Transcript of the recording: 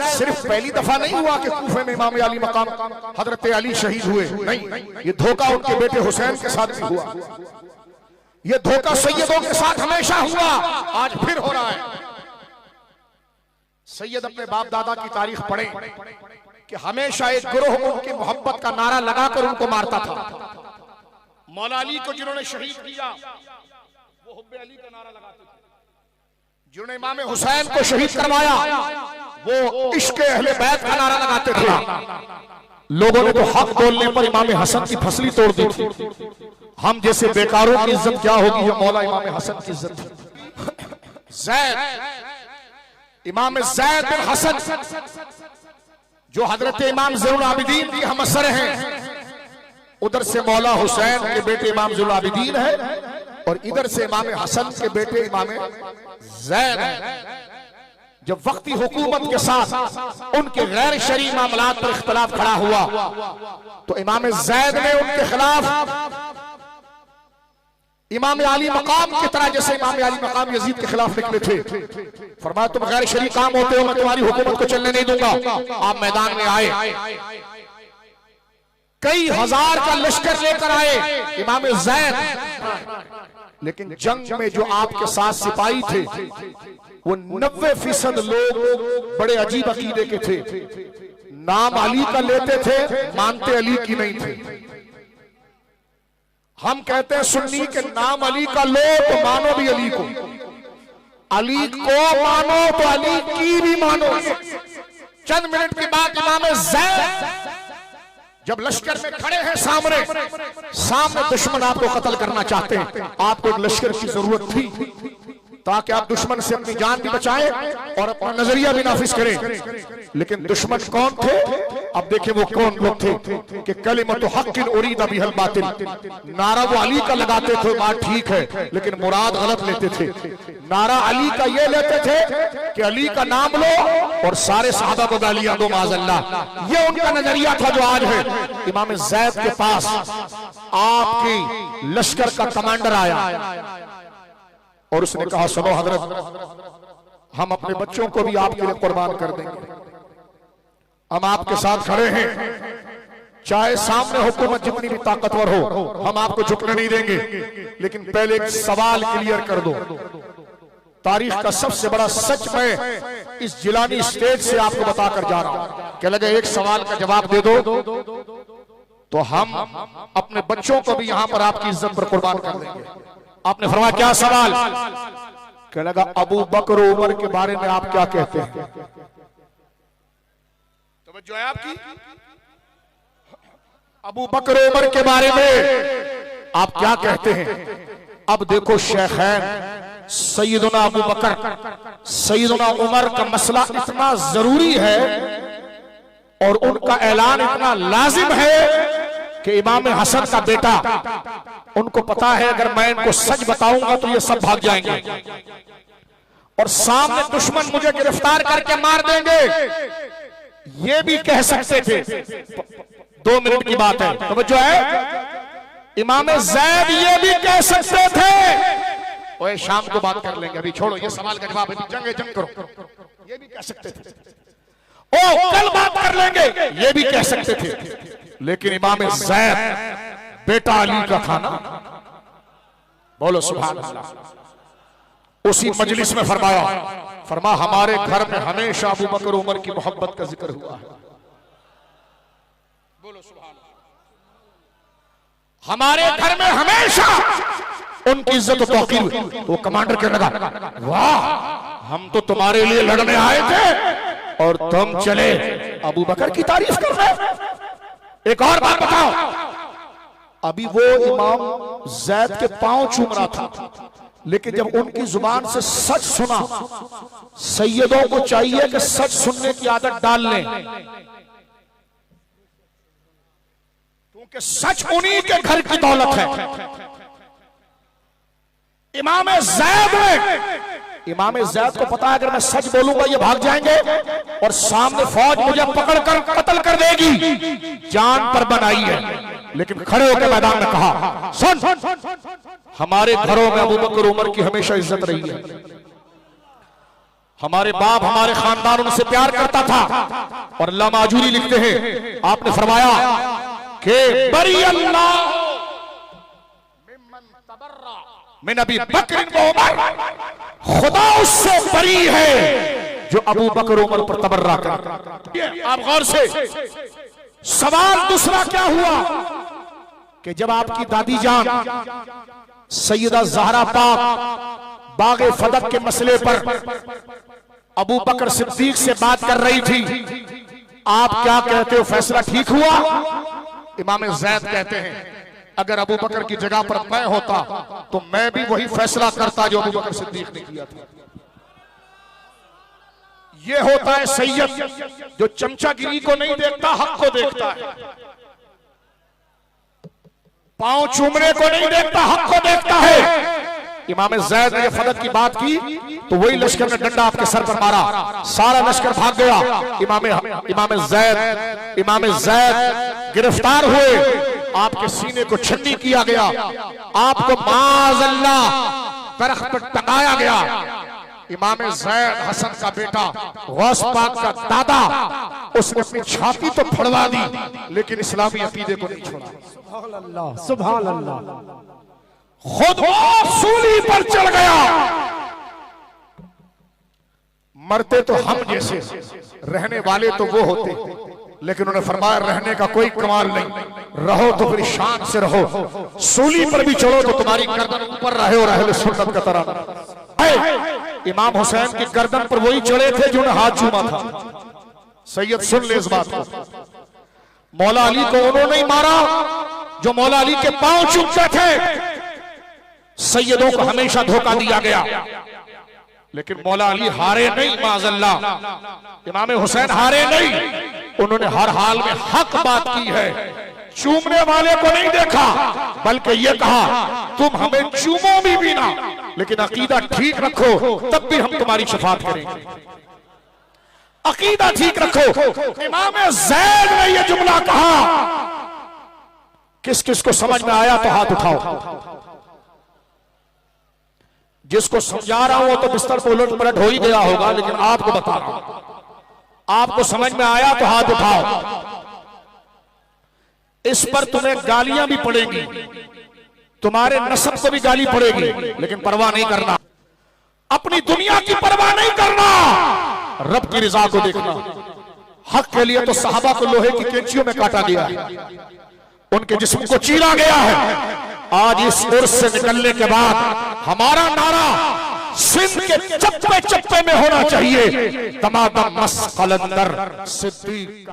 सिर्फ पहली दफा नहीं हुआ कि कूफे में इमाम अली मकाम हजरत अली शहीद हुए, नहीं, ये धोखा उनके बेटे हुसैन के साथ भी हुआ, ये धोखा सैयदों के साथ हमेशा हुआ, आज फिर हो रहा है। सैयद अपने बाप दादा की तारीख पढ़े कि हमेशा एक गिरोह उनकी मोहब्बत का नारा लगाकर उनको मारता था। मौला अली को जिन्होंने शहीद किया वो हुब्बे अली का नारा लगाते थे, जिन्होंने इमाम हुसैन को शहीद करवाया वो इश्क़े अहले बैत का नारा लगाते थे। लोगों ने तो हक बोलने पर इमाम हसन की फसली तोड़ दी थी। हम जैसे बेकारों की इज्जत क्या होगी, ये मौला इमाम हसन की इज्जत थी। ज़ैद, इमाम ज़ैद बिन हसन जो हजरत इमाम ज़ैनुल आबिदीन की हमअसर हैं, उधर से मौला हुसैन के बेटे इमाम ज़ैनुल आबिदीन है और इधर से इमाम हसन के बेटे इमाम ज़ैद है। जब वक्ती हुकूमत के साथ उनके गैर शरई मामलात पर इख्तलाफ खड़ा हुआ तो इमाम ज़ैद ने उनके खिलाफ इमाम अली मकाम की तरह, जैसे इमाम अली मकाम यजीद के खिलाफ निकले थे, फरमाया तुम गैर शरई काम होते हो, मैं तुम्हारी हुकूमत को चलने नहीं दूंगा। आप मैदान में आए, कई हजार का लश्कर लेकर आए इमाम ज़ैद, लेकिन जंग में जो आपके साथ सिपाही थे वो 90% लोग बड़े अजीब अकीदे के थे, नाम अली का लेते थे, मानते अली की नहीं थे। हम कहते हैं सुन्नी के नाम अली का लो तो मानो भी अली को, अली को मानो तो अली की भी मानो। चंद मिनट के बाद इमाम ज़ैद जब लश्कर में खड़े हैं, सामने दुश्मन आपको कत्ल करना चाहते हैं, आपको एक लश्कर की जरूरत थी ताकि आप दुश्मन से अपनी जान भी बचाएं और अपना नजरिया भी नाफिज करें। लेकिन दुश्मन कौन थे? अब देखें वो कौन लोग थे कि कलिमतु हक़्क़िन उरीदा बिहल बातिल, नारा वो अली का लगाते थे, बात ठीक है, लेकिन मुराद गलत लेते थे। नारा अली का ये लेते थे कि अली का नाम लो और सारे सहाबा को गालियां दो माज़अल्लाह, ये उनका नजरिया था जो आज है। इमाम ज़ैद के पास आपकी लश्कर का कमांडर आया और उसने कहा सुनो हजरत, हम अपने बच्चों को भी आपके लिए कुर्बान कर देंगे, हम आपके साथ खड़े हैं, चाहे सामने हुकूमत जितनी भी ताकतवर हो, हम आपको झुकने नहीं देंगे, लेकिन पहले एक सवाल क्लियर कर दो। तारीख का सबसे बड़ा सच मैं इस जिलानी स्टेज से आपको बताकर जा रहा हूं। क्या लगे एक सवाल का जवाब दे दो तो हम अपने बच्चों को भी यहां पर आपकी इज्जत पर कुर्बान कर देंगे। आपने फरमाया क्या सवाल? क्या लगा अबू बकर उमर के बारे में आप क्या कहते हैं? तो जो है आपकी अबू बकर उमर के बारे में आप क्या कहते हैं? अब देखो शेखैन सैयदना अबू बकर सैयदना उमर का मसला इतना जरूरी है और उनका ऐलान इतना लाजिम है कि इमाम हसन का बेटा, उनको पता है अगर मैं इनको सच बताऊंगा तो ये सब भाग जाएंगे और सामने दुश्मन मुझे गिरफ्तार करके मार देंगे, ये भी कह सकते थे। 2 मिनट की बात है तो जो है इमाम ज़ैद ये भी कह सकते थे, ओए शाम को बात कर लेंगे, अभी छोड़ो ये सवाल का जवाब, जंग करो, ये भी कह सकते थे। ओ कल बात कर लेंगे, ये भी कह सकते थे। लेकिन इमाम ज़ैद बेटा अली का था ना, बोलो सुभान अल्लाह। उसी मजलिस में फरमा हमारे घर में हमेशा अबू बकर उमर की मोहब्बत का जिक्र हुआ है, बोलो सुभान अल्लाह। हमारे घर में हमेशा उनकी इज्जत तौकीर हुई। वो कमांडर कहने लगा वाह हम तो तुम्हारे लिए लड़ने आए थे और तुम चले अबू बकर की तारीफ कर रहे। एक और बात बताओ, अभी वो इमाम ज़ैद के पांव चूम रहा था, लेकिन जब उनकी जुबान से सच सुना, सैयदों को चाहिए कि सच सुनने की आदत डाल लें, क्योंकि सच उन्हीं के घर की दौलत है। इमाम ज़ैद को पता है अगर मैं सच बोलूंगा ये भाग जाएंगे और सामने फौज मुझे पकड़कर कत्ल कर देगी, जान पर बनाई है। लेकिन खड़े होकर मैदान में कहा सुन, हमारे घरों में अबू बकर उमर की हमेशा इज्जत रही है, हमारे बाप हमारे खानदान उनसे प्यार करता था। और अल्लाह माजूरी लिखते हैं, आपने फरमाया कि बरी अल्लाह में नबी बकर को उमर, खुदा उससे बरी है जो अबू बकर उमर पर तबर्रा कर। आप गौर से, सवाल दूसरा क्या हुआ कि जब आपकी दादी जान सैयदा ज़हरा पाक बागे फदक के मसले पर अबू बकर सिद्दीक से बात कर रही थी, आप क्या कहते हो, फैसला ठीक हुआ? इमाम ज़ैद कहते हैं अगर अबू बकर की जगह पर मैं होता तो मैं भी वही फैसला करता जो अबू बकर सिद्दीक ने किया था। ये होता है सैयद जो चमचागिरी को नहीं देखता, हक को देखता है। पांव चूमने को नहीं देखता, हक को देखता है। इमाम ज़ैद ने फदक की बात की तो वही लश्कर ने डंडा आपके सर पर मारा, सारा लश्कर भाग गया। इमाम ज़ैद गिरफ्तार हुए, आपके सीने को छन्नी किया गया, आपको माज़अल्लाह तरख पर टंगाया गया। इमाम ज़ैद हसन का बेटा, गौस पाक का दादा, उसने अपनी छाती तो फड़वा दी लेकिन इस्लामी अकीदे को नहीं छोड़ा। सुभान अल्लाह, सुभान अल्लाह। खुद वो सूली पर चढ़ गया। मरते तो हम जैसे, रहने वाले तो वो होते, लेकिन उन्होंने फरमाया रहने का कोई कमाल नहीं, रहो तो फिर शान से रहो, सूली पर भी चढ़ो तो तुम्हारी गर्दन ऊपर रहे और अहले सुन्नत का तरह। इमाम हुसैन की गर्दन पर वही चढ़े थे जो हाथ चूमा था। सैयद सुन ले इस बात को, मौला अली को उन्होंने ही मारा जो मौला अली के पांव चूमते थे। सैयदों को हमेशा धोखा दिया गया, लेकिन मौला अली हारे नहीं, माज़अल्लाह। इमाम हुसैन हारे नहीं, उन्होंने हर हाल में हक बात की है। चूमने वाले को नहीं देखा, बल्कि ये कहा तुम हमें चूमो भी ना, लेकिन अकीदा ठीक रखो तब भी हम तुम्हारी शफाअत करेंगे। अकीदा ठीक रखो। इमाम ज़ैद ने यह जुमला कहा, किस किस को समझ में आया तो हाथ उठाओ। जिसको समझा रहा हूं वो तो बिस्तर पर उलट पलट हो ही गया होगा, लेकिन आपको बता रहा हूं, आपको समझ में आया तो हाथ उठाओ। इस पर तुम्हें गालियां भी पड़ेंगी, तुम्हारे नस्ब को भी गाली पड़ेगी, लेकिन परवाह नहीं करना, अपनी दुनिया की परवाह नहीं करना, रब की रिजा को देखना। हक के लिए तो सहाबा को लोहे की कैंचियों में काटा गया है, उनके जिस्म को चीरा गया है। आज इस उर्स से निकलने के बाद हमारा नारा सिंध के चप्पे चप्पे में होना चाहिए, तमाम मस कलंदर सिद्दीक।